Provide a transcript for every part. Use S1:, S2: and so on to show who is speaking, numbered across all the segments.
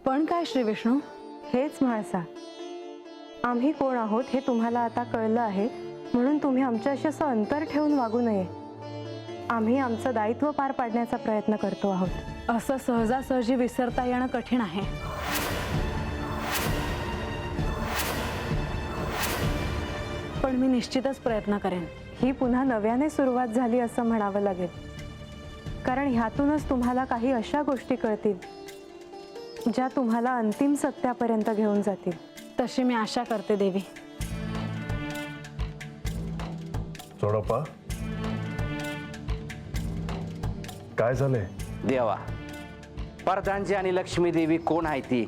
S1: पण काय श्री विष्णू?
S2: हेच म्हाळसा, आम्ही कोण आहोत हे तुम्हाला आता कळलं आहे, म्हणून तुम्ही आमच्याशी असं अंतर ठेवून वागू नये. आम्ही आमचं दायित्व पार पाडण्याचा प्रयत्न करतो आहोत.
S1: असं सहजासहजी विसरता येणं कठीण आहे. पण मी निश्चितच प्रयत्न करेन.
S2: ही पुन्हा नव्याने सुरुवात झाली असं म्हणावं लागेल, कारण ह्यातूनच तुम्हाला काही अशा गोष्टी कळतील ज्या तुम्हाला अंतिम सत्यापर्यंत घेऊन जातील.
S1: तशी मी आशा करते देवी.
S3: चोडप्पा, काय झालंय?
S4: देवा, प्रधानजी आणि लक्ष्मी देवी कोण आहे ती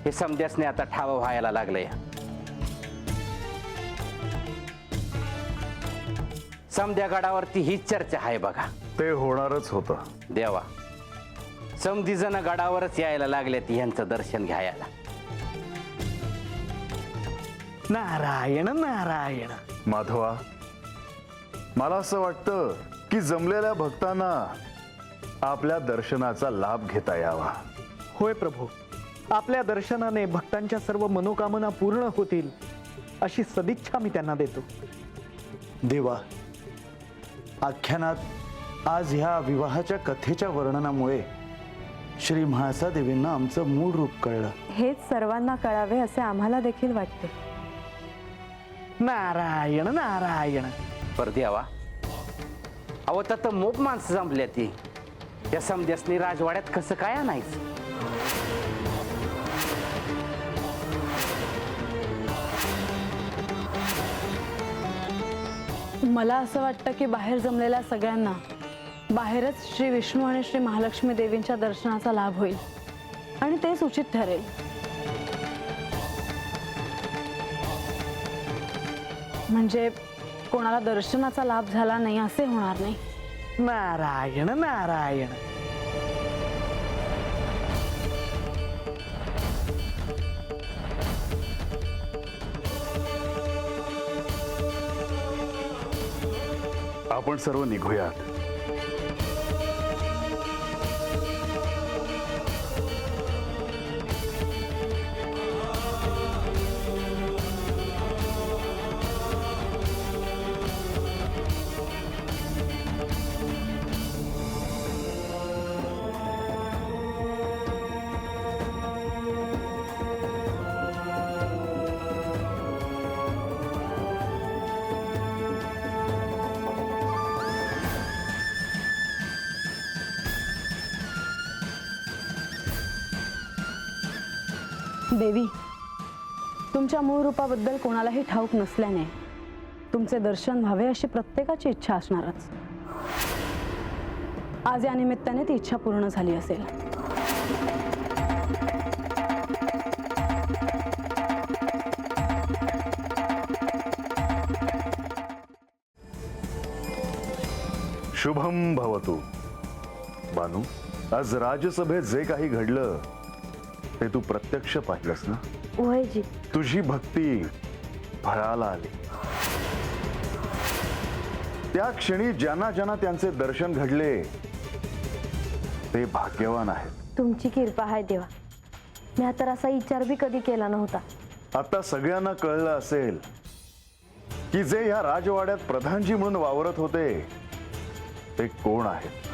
S4: हे समजण्याने आता ठाव व्हायला लागलंय. समद्या गडावरती हीच चर्चा आहे बघा.
S3: ते होणारच होतं.
S4: देवा, समधी जण गडावरच यायला लागले ती यांचं दर्शन घ्यायला.
S5: नारायण नारायण.
S3: माधवा, मला असं वाटतं की जमलेल्या भक्तांना आपल्या दर्शनाचा लाभ घेता यावा.
S5: होय प्रभू, आपल्या दर्शनाने भक्तांच्या सर्व मनोकामना पूर्ण होतील अशी सदिच्छा मी त्यांना देतो.
S6: देवा, आख्यानात आज ह्या विवाहाच्या कथेच्या वर्णनामुळे श्री म्हाळसा देवींना आमचं मूळ रूप कळलं.
S2: हेच सर्वांना कळावे असे आम्हाला देखील वाटते.
S5: नारायण नारायण.
S4: पर देवा, अहो तर मोप माणसं जमल्या ती या समध्यासनी राजवाड्यात कसं काय आणायचं?
S1: मला असं वाटतं की बाहेर जमलेल्या सगळ्यांना बाहेरच श्री विष्णू आणि श्री महालक्ष्मी देवींच्या दर्शनाचा लाभ होईल आणि तेच उचित ठरेल. म्हणजे कोणाला दर्शनाचा लाभ झाला नाही असे होणार नाही.
S5: नारायण नारायण.
S3: आपण सर्व निघूयात.
S1: देवी, तुमच्या मूळ रूपाबद्दल कोणालाही ठाऊक नसल्याने तुमचे दर्शन व्हावे अशी प्रत्येकाची इच्छा असणारच. आज या निमित्ताने ती इच्छा पूर्ण झाली असेल.
S3: शुभम भवतु. बानू, आज राजसभेत जे काही घडलं ते तू प्रत्यक्ष पाहिलंस ना?
S2: वयजी,
S3: तुझी भक्ती फळाला आली. त्या क्षणी ज्यांना ज्यांना त्यांचे दर्शन घडले ते भाग्यवान आहेत.
S2: तुमची कृपा आहे देवा. मी तर असा विचार बी कधी केला नव्हता.
S3: आता सगळ्यांना कळलं असेल की जे ह्या राजवाड्यात प्रधानजी म्हणून वावरत होते ते कोण आहेत.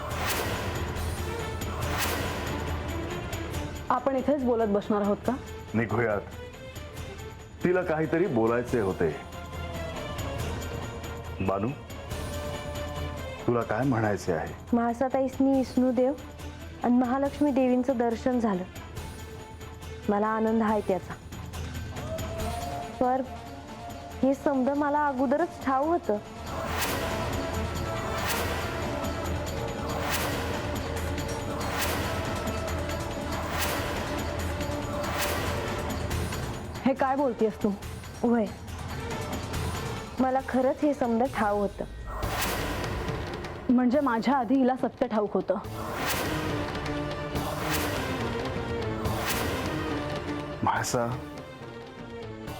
S1: आपण इथेच बोलत बसणार आहोत का?
S3: निघूयात. तिला काहीतरी बोलायचे होते. बानू, तुला काय म्हणायचे आहे?
S2: म्हाळसाताईसनी विष्णुदेव आणि महालक्ष्मी देवींचं दर्शन झालं. मला आनंद आहे त्याचा. पर हे समज मला अगोदरच ठाऊक होतं.
S1: हे काय बोलतेस तू?
S2: होय, मला खरंच हे समज ठाऊक होतं.
S1: म्हणजे माझ्या आधी हिला सत्य ठाऊक होतं.
S3: म्हाळसा,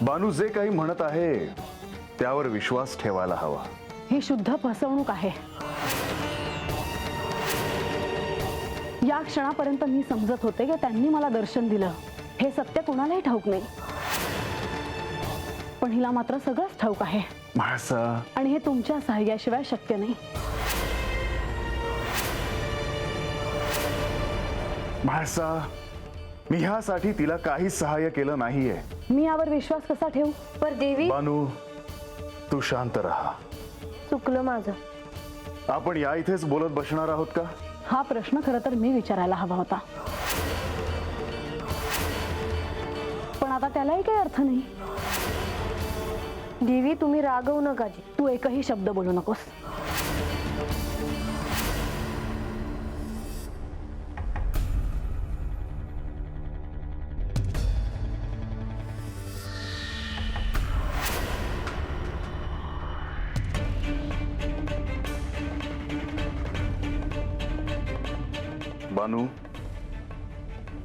S3: बानू जे काही म्हणत आहे त्यावर विश्वास ठेवायला हवा.
S1: ही शुद्ध फसवणूक आहे. या क्षणापर्यंत मी समजत होते की त्यांनी मला दर्शन दिलं हे सत्य कोणालाही ठाऊक नाही, पण हिला मात्र सगळंच ठाऊक आहे
S3: म्हाळसा,
S1: आणि हे तुमच्या सहाय्याशिवाय शक्य नाही.
S3: म्हाळसा, मी ह्यासाठी तिला काही सहाय्य केलं नाहीये.
S1: मी यावर विश्वास कसा ठेवू?
S2: पर देवी,
S3: बानू, तू शांत राहा.
S2: चुकलं माझं.
S3: आपण या इथेच बोलत बसणार आहोत का?
S1: हा प्रश्न खरं तर मी विचारायला हवा होता, पण आता त्यालाही काही अर्थ नाही.
S2: देवी, तुम्ही रागवू नका जी.
S1: तू एकही शब्द बोलू नकोस.
S3: बानू,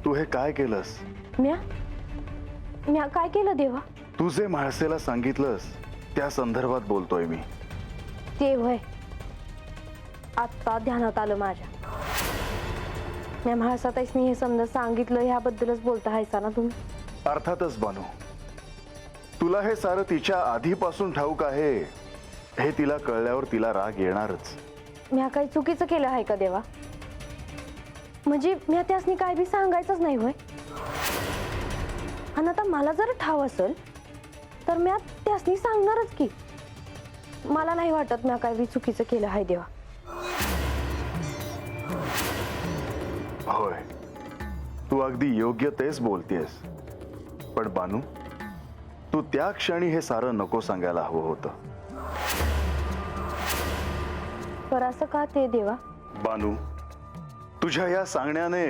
S3: तू हे काय केलंस?
S2: म्या काय केलं देवा?
S3: तू जे म्हाळसेला सांगितलंस त्या संदर्भात बोलतोय मी.
S2: ते होय, आत्ता ध्यानात आलं माझ्या. म्या म्हाळसाताईसनी हे समजा सांगितलं ह्याबद्दलच बोलता हायसा ना तुम्ही?
S3: अर्थातच बानू, तुला हे सारं तिच्या आधीपासून ठाऊक आहे. हे तिला कळल्यावर तिला राग येणारच.
S2: म्या काही चुकीचं केलं आहे का देवा? म्हणजे म्या त्यासनी काय बी सांगायचंच नाही होय. आणि आता मला जर ठाव असेल तर म्या त्यासनी सांगणारच की. मला नाही वाटत म्या काय बी चुकीचं केलं आहे देवा.
S3: होय, तू अगदी योग्य तेच बोलतेस. पण बानू, तू त्या क्षणी हे सारं नको सांगायला हवं होतं.
S2: पर असं का ते देवा?
S3: बानू, तुझ्या या सांगण्याने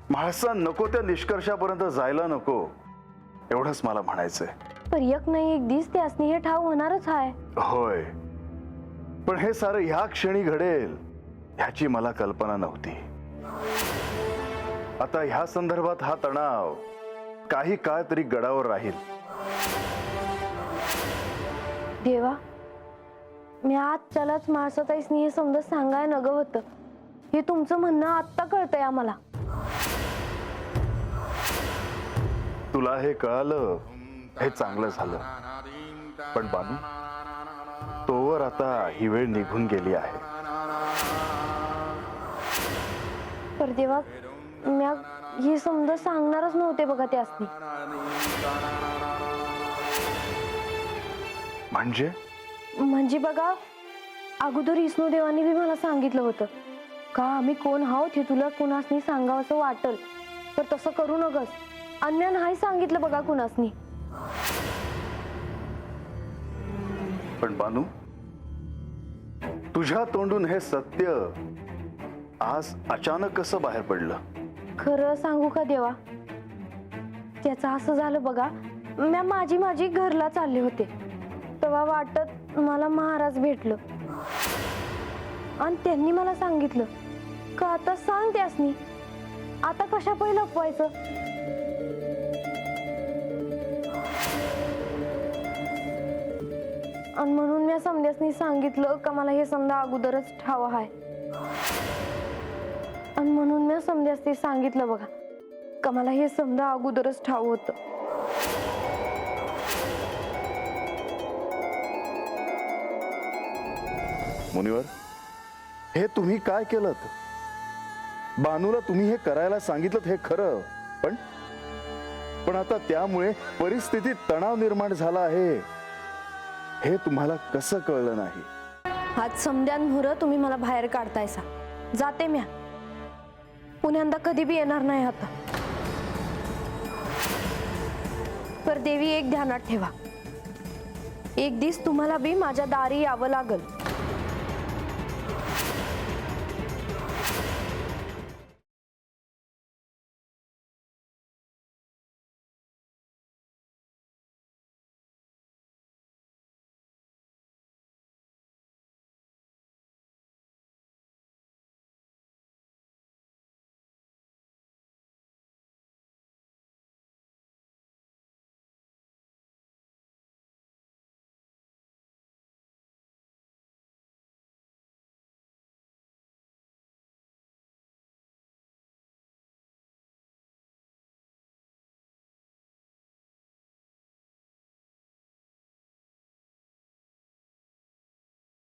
S3: म्हाळसा नको त्या निष्कर्षापर्यंत जायला नको, एवढंच मला म्हणायचंय.
S2: पर एक नाही एक दिस त्यासनी हे ठाव होणारच आहे.
S3: होय, पण हे सारं ह्या क्षणी घडेल ह्याची मला कल्पना नव्हती. आता ह्या संदर्भात हा तणाव काही काळ तरी गडावर राहील.
S2: देवा, मी आजच्यालाच म्हाळसाताईसनी हे समजा सांगाय नग होतं. हे तुमचं म्हणणं आत्ता कळतंय आम्हाला.
S3: तुला हे कळालं हे चांगलं झालं. पण बानू, तोवर आता ही वेळ निघून गेली आहे.
S2: पर देवा, म्या हे समजा सांगणारच नव्हते बघा त्यासनी. म्हणजे बघा, अगोदर विष्णू देवानी बी मला सांगितलं होतं का आम्ही कोण आहोत हे तुला कुणासनी सांगावंसं वाटल, तर तसं करू नकस. अन्य नाही सांगितलं बघा कुणासनी.
S3: पण बानू, तुझ्या तोंडून हे सत्य आज अचानक कसं बाहेर पडलं?
S2: खरं सांगू का देवा, त्याचं असं झालं बघा. म्या माझी घरला चालले होते तेव्हा वाटत मला महाराज भेटलं आणि त्यांनी मला सांगितलं का आता सांग त्यासनी, आता कशा पहिलं लपवायचं. आणि म्हणून मी समध्यासनी सांगितलं का मला हे समजा अगोदरच ठाव आहे. आणि म्हणून मी समध्यासनी सांगितलं बघा का मला हे समजा अगोदरच ठाव होतं.
S3: मुनिवर, हे तुम्ही काय केलं? बानूला तुम्ही हे करायला सांगितलं हे खरं, पण आता त्यामुळे परिस्थितीत तणाव निर्माण झाला आहे हे तुम्हाला कसं कळलं नाही?
S2: आज समध्यांमुळं तुम्ही मला बाहेर काढतायसा. जाते म्या, पुण्यांदा कधी बी येणार नाही आता. पर देवी, एक ध्यानात ठेवा, एक दिवस तुम्हाला बी माझ्या दारी यावं लागल.